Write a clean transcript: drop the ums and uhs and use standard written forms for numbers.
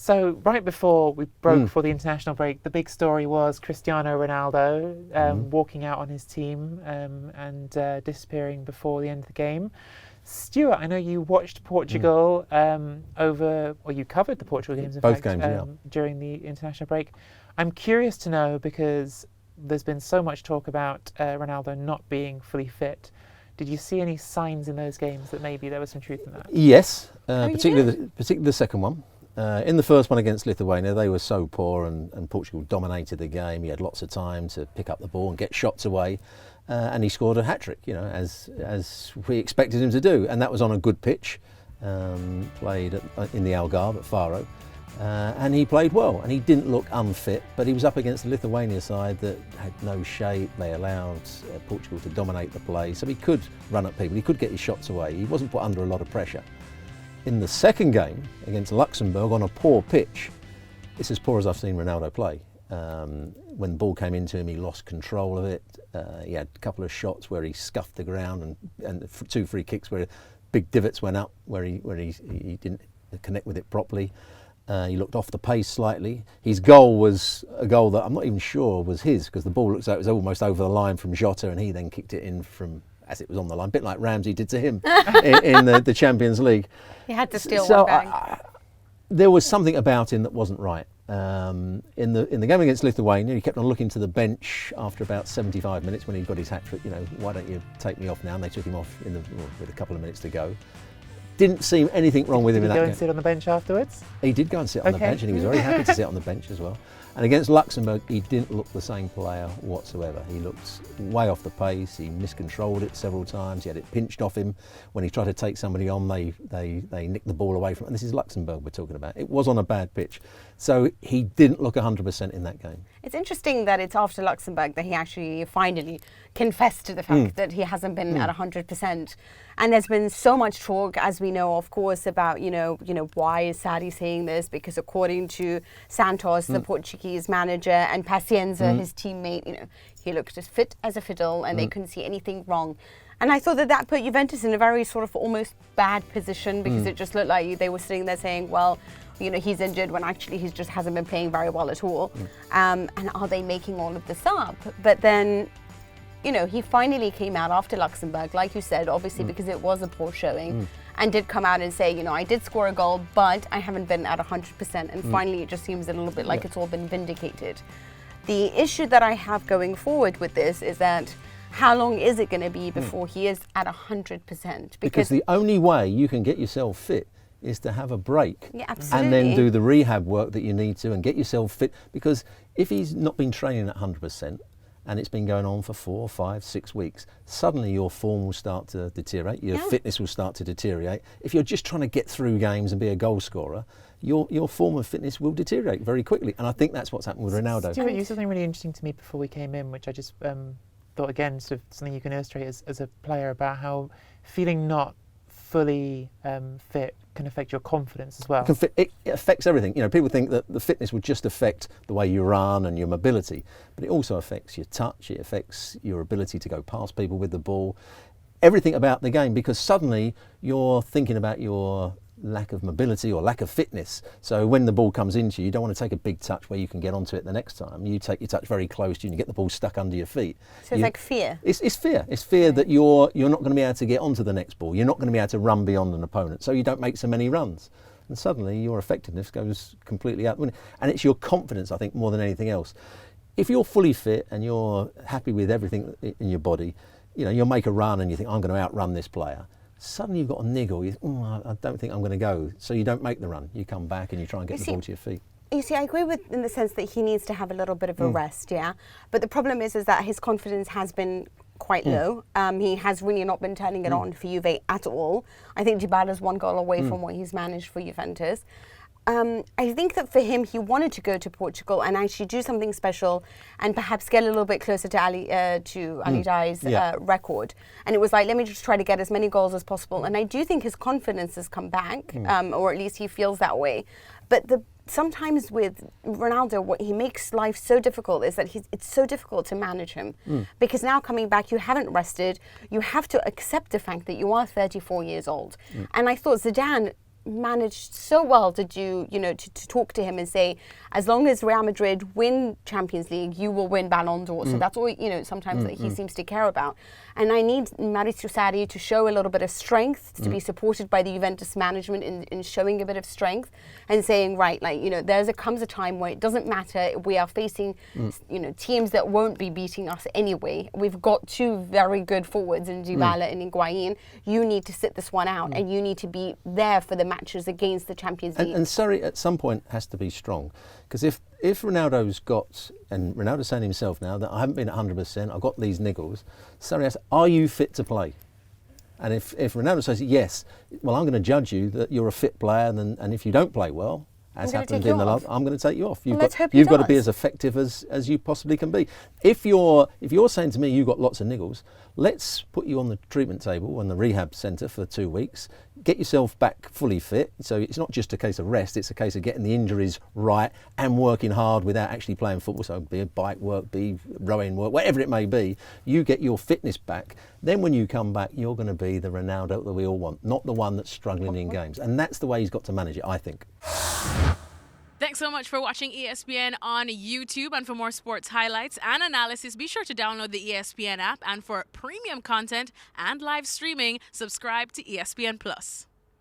So right before we broke for the international break, the big story was Cristiano Ronaldo walking out on his team and disappearing before the end of the game. Stuart, I know you watched Portugal you covered the Portugal games, in Both fact, games, during the international break. I'm curious to know, because there's been so much talk about Ronaldo not being fully fit. Did you see any signs in those games that maybe there was some truth in that? Yes, particularly the second one. In the first one against Lithuania, they were so poor and Portugal dominated the game. He had lots of time to pick up the ball and get shots away. And he scored a hat-trick, as we expected him to do. And that was on a good pitch, played in the Algarve at Faro. And he played well, and he didn't look unfit, but he was up against the Lithuania side that had no shape. They allowed Portugal to dominate the play, so he could run at people, he could get his shots away. He wasn't put under a lot of pressure. In the second game against Luxembourg on a poor pitch, it's as poor as I've seen Ronaldo play. When the ball came into him, he lost control of it. He had a couple of shots where he scuffed the ground, and 2 free kicks where big divots went up where he didn't connect with it properly. He looked off the pace slightly. His goal was a goal that I'm not even sure was his, because the ball looks like it was almost over the line from Jota, and he then kicked it in from as it was on the line, a bit like Ramsey did to him in the Champions League. He had to steal one back. There was something about him that wasn't right. In the game against Lithuania, he kept on looking to the bench after about 75 minutes when he got his hat-trick. Why don't you take me off now? And they took him off with a couple of minutes to go. Didn't seem anything wrong with him in that game. Did he go and sit on the bench afterwards? He did go and sit on the bench, and he was very happy to sit on the bench as well. And against Luxembourg, he didn't look the same player whatsoever. He looked way off the pace. He miscontrolled it several times. He had it pinched off him. When he tried to take somebody on, they nicked the ball away from him. And this is Luxembourg we're talking about. It was on a bad pitch. So he didn't look 100% in that game. It's interesting that it's after Luxembourg that he actually finally confessed to the fact that he hasn't been at 100%. And there's been so much talk, as we know, of course, about, why is Sarri saying this? Because according to Santos, the Portuguese manager, and Pacienza, his teammate, he looked as fit as a fiddle and they couldn't see anything wrong. And I thought that put Juventus in a very sort of almost bad position, because it just looked like they were sitting there saying, well, he's injured when actually he just hasn't been playing very well at all. And are they making all of this up? But then, he finally came out after Luxembourg, like you said, obviously because it was a poor showing, and did come out and say, I did score a goal, but I haven't been at 100%. And finally, it just seems a little bit like it's all been vindicated. The issue that I have going forward with this is that how long is it going to be before he is at 100%? Because the only way you can get yourself fit is to have a break, and then do the rehab work that you need to and get yourself fit. Because if he's not been training at 100%, and it's been going on for 4, 5, 6 weeks, suddenly your form will start to deteriorate, your fitness will start to deteriorate. If you're just trying to get through games and be a goal scorer, your form of fitness will deteriorate very quickly. And I think that's what's happened with Ronaldo. Stuart, you said something really interesting to me before we came in, which I just thought, again, sort of something you can illustrate as a player, about how feeling not fully fit can affect your confidence as well. It affects everything. People think that the fitness would just affect the way you run and your mobility, but it also affects your touch, it affects your ability to go past people with the ball, everything about the game, because suddenly you're thinking about your lack of mobility or lack of fitness. So when the ball comes into you, you don't want to take a big touch where you can get onto it the next time. You take your touch very close to you and you get the ball stuck under your feet. So it's like fear. It's fear. It's fear that you're not going to be able to get onto the next ball. You're not going to be able to run beyond an opponent, so you don't make so many runs. And suddenly your effectiveness goes completely out. And it's your confidence, I think, more than anything else. If you're fully fit and you're happy with everything in your body, you'll make a run and you think, I'm going to outrun this player. Suddenly you've got a niggle, you think, I don't think I'm going to go. So you don't make the run. You come back and you try and get the ball to your feet. You see, I agree with in the sense that he needs to have a little bit of a rest, But the problem is that his confidence has been quite low. He has really not been turning it on for Juve at all. I think Dybala's 1 goal away from what he's managed for Juventus. I think that for him, he wanted to go to Portugal and actually do something special and perhaps get a little bit closer to Ali Dai's record. And it was like, let me just try to get as many goals as possible. And I do think his confidence has come back, or at least he feels that way. But sometimes with Ronaldo, what he makes life so difficult is that it's so difficult to manage him. Because now coming back, you haven't rested. You have to accept the fact that you are 34 years old. And I thought Zidane managed so well to do, to talk to him and say, as long as Real Madrid win Champions League, you will win Ballon d'Or. So that's all, sometimes that he seems to care about. And I need Maurizio Sarri to show a little bit of strength, to be supported by the Juventus management in showing a bit of strength and saying, right, comes a time where it doesn't matter. We are facing, teams that won't be beating us anyway. We've got two very good forwards in Dybala and Higuain. You need to sit this one out, and you need to be there for the matches against the Champions League. And Sarri at some point has to be strong, because if Ronaldo's got, and Ronaldo's saying himself now that I haven't been at 100%, I've got these niggles, Sarri asks, are you fit to play? And if Ronaldo says yes, well, I'm going to judge you that you're a fit player, and if you don't play well, as happened in the last, I'm going to take you off. You've got to be as effective as you possibly can be. If you're saying to me you've got lots of niggles, let's put you on the treatment table in the rehab centre for 2 weeks, get yourself back fully fit. So it's not just a case of rest, it's a case of getting the injuries right and working hard without actually playing football. So be it bike work, be rowing work, whatever it may be, you get your fitness back. Then when you come back, you're going to be the Ronaldo that we all want, not the one that's struggling in games. And that's the way he's got to manage it, I think. Thanks so much for watching ESPN on YouTube. And for more sports highlights and analysis, be sure to download the ESPN app. And for premium content and live streaming, subscribe to ESPN Plus.